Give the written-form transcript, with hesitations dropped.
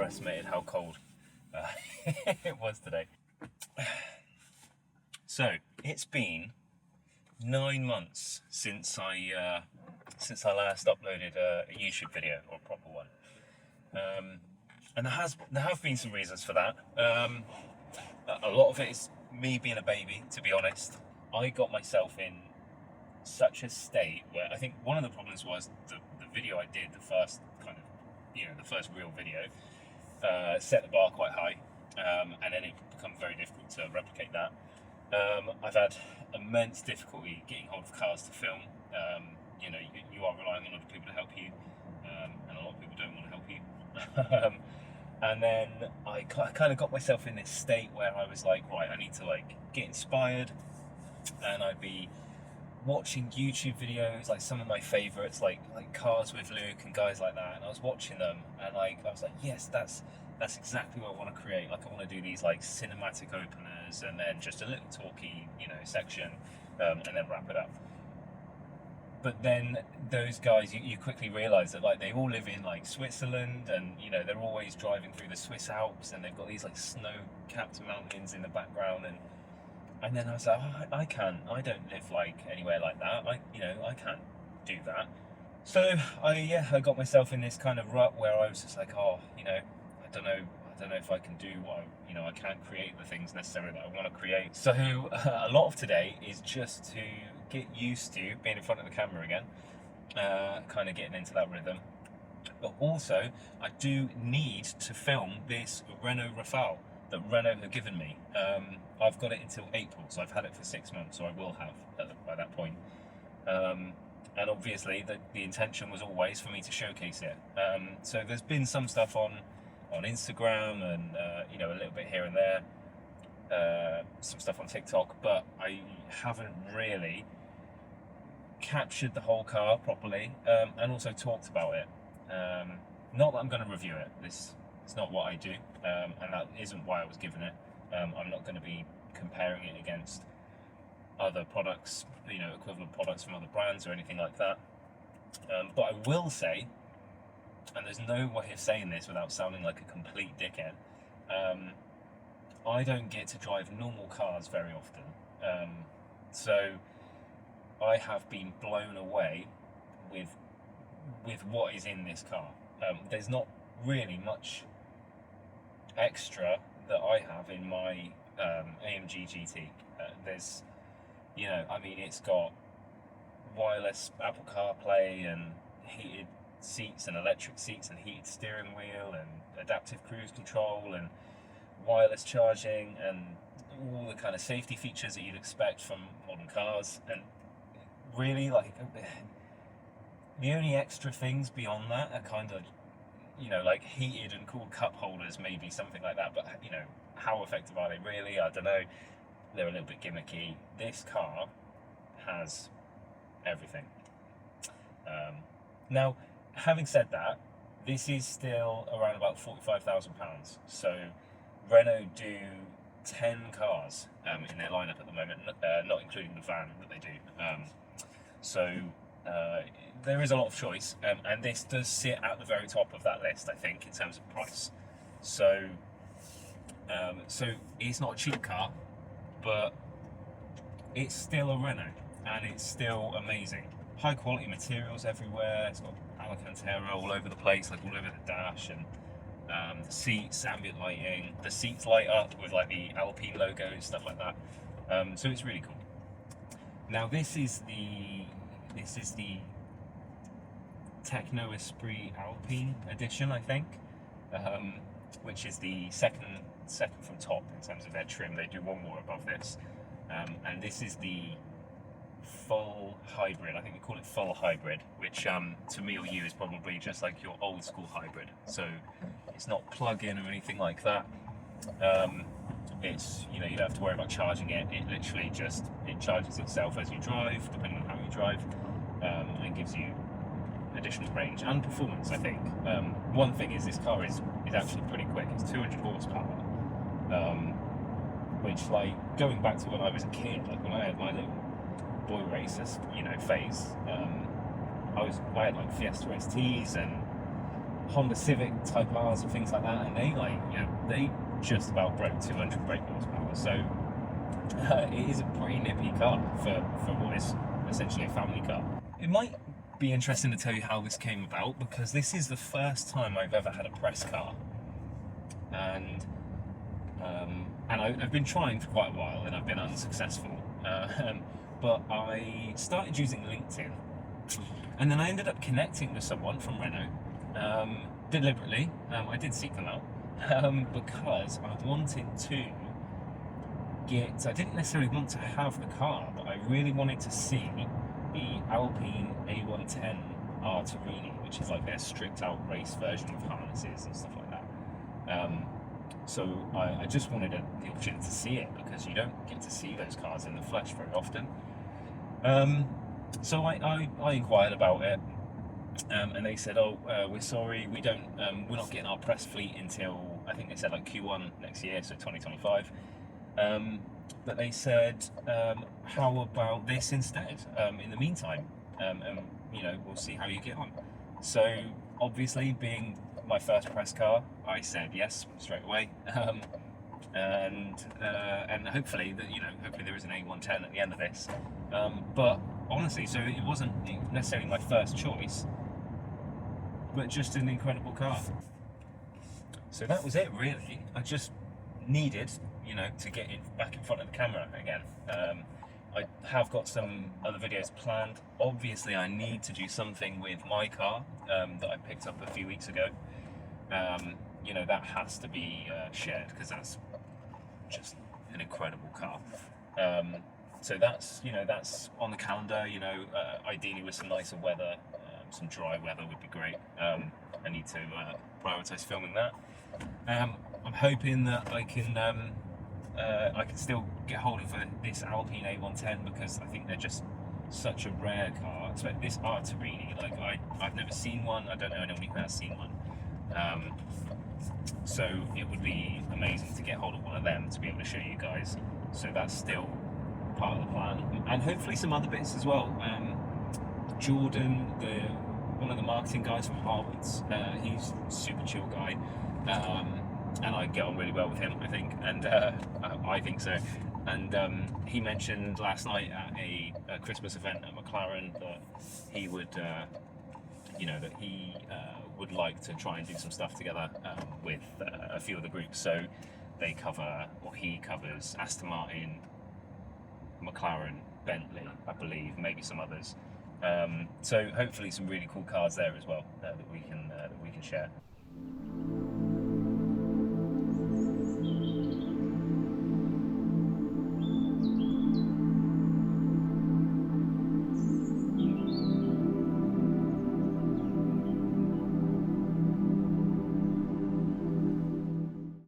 underestimated how cold it was today. So it's been 9 months since I last uploaded a YouTube video, or a proper one, and there have been some reasons for that. A lot of it is me being a baby, to be honest. I got myself in such a state where I think one of the problems was the video I did, the first kind of, the first real video, set the bar quite high, and then it became very difficult to replicate that. I've had immense difficulty getting hold of cars to film. You are relying on other people to help you, and a lot of people don't want to help you. And then I kind of got myself in this state where I was like, right, I need to get inspired, and I'd be watching YouTube videos, like some of my favourites, like Cars with Luke and guys like that, and I was watching them, and I was like, yes, that's exactly what I want to create. I want to do these cinematic openers, and then just a little talky, section, and then wrap it up. But then those guys, you quickly realise that they all live in Switzerland, and they're always driving through the Swiss Alps, and they've got these snow-capped mountains in the background, and then I was like, oh, I don't live anywhere like that. I can't do that. So I got myself in this kind of rut where I was just like, oh, I don't know if I can do what I can't create the things necessarily that I want to create. So a lot of today is just to get used to being in front of the camera again, kind of getting into that rhythm. But also, I do need to film this Renault Rafale that Renault have given me. I've got it until April, so I've had it for 6 months, so I will have by that point. And obviously, the intention was always for me to showcase it. So there's been some stuff on Instagram, and a little bit here and there, some stuff on TikTok, but I haven't really captured the whole car properly, and also talked about it. Not that I'm going to review it. It's not what I do, and that isn't why I was given it. I'm not going to be comparing it against other products, equivalent products from other brands or anything like that. But I will say, and there's no way of saying this without sounding like a complete dickhead, I don't get to drive normal cars very often. So I have been blown away with what is in this car. There's not really much extra that I have in my AMG GT. There's, it's got wireless Apple CarPlay and heated seats and electric seats and heated steering wheel and adaptive cruise control and wireless charging and all the kind of safety features that you'd expect from modern cars. And really, the only extra things beyond that are kind of, heated and cool cup holders, maybe something like that. But, how effective are they really? I don't know. They're a little bit gimmicky. This car has everything. Now, having said that, this is still around about £45,000. So Renault do 10 cars in their lineup at the moment, not including the van that they do. There is a lot of choice, and this does sit at the very top of that list, I think, in terms of price. So it's not a cheap car, but it's still a Renault, and it's still amazing. High quality materials everywhere. It's got Alcantara all over the place, all over the dash, and the seats, ambient lighting. The seats light up with the Alpine logo and stuff like that. So it's really cool. Now this is the Techno Esprit Alpine edition, I think, which is the second from top in terms of their trim. They do one more above this, and this is the full hybrid. I think they call it full hybrid, which to me or you is probably just your old school hybrid. So it's not plug-in or anything like that. It's you don't have to worry about charging it. It literally it charges itself as you drive, depending on how you drive, and gives you additional range and performance, I think. One thing is this car is actually pretty quick. It's 200 horsepower, which going back to when I was a kid, when I had my little boy racer phase, I had Fiesta STs and Honda Civic Type R's and things like that, and they just about broke 200 brake horsepower. So it is a pretty nippy car for what is essentially a family car. It might be interesting to tell you how this came about, because this is the first time I've ever had a press car, and I've been trying for quite a while and I've been unsuccessful. But I started using LinkedIn, and then I ended up connecting with someone from Renault. Deliberately, I did seek them out because I wanted to I didn't necessarily want to have the car, but I really wanted to see the Alpine A110 R Turini, which is like their stripped out race version of harnesses and stuff like that. So I just wanted the opportunity to see it, because you don't get to see those cars in the flesh very often. So I inquired about it, and they said, "Oh, we're sorry, we're not getting our press fleet until," I think they said, like Q1 next year, so 2025. But they said, "How about this instead? In the meantime, and we'll see how you get on." So obviously, being my first press car, I said yes straight away, and hopefully there is an A110 at the end of this. But honestly, so it wasn't necessarily my first choice, but just an incredible car. So that was it, really. I just needed, to get back in front of the camera again. I have got some other videos planned. Obviously, I need to do something with my car that I picked up a few weeks ago. That has to be shared, because that's just an incredible car. So that's on the calendar. Ideally with some nicer weather, some dry weather would be great. I need to prioritize filming that. I'm hoping that I can still get hold of this Alpine A110, because I think they're just such a rare car. So this R Turini, I've never seen one. I don't know anyone who has seen one. So it would be amazing to get hold of one of them to be able to show you guys. So that's still part of the plan, and hopefully some other bits as well. Jordan, one of the marketing guys from Harwood's, he's a super chill guy, and I get on really well with him, I think, and I think so. And he mentioned last night at a Christmas event at McLaren that he would, would like to try and do some stuff together with a few of the groups. So he covers Aston Martin, McLaren, Bentley, I believe, maybe some others. So hopefully some really cool cars there as well that we can share.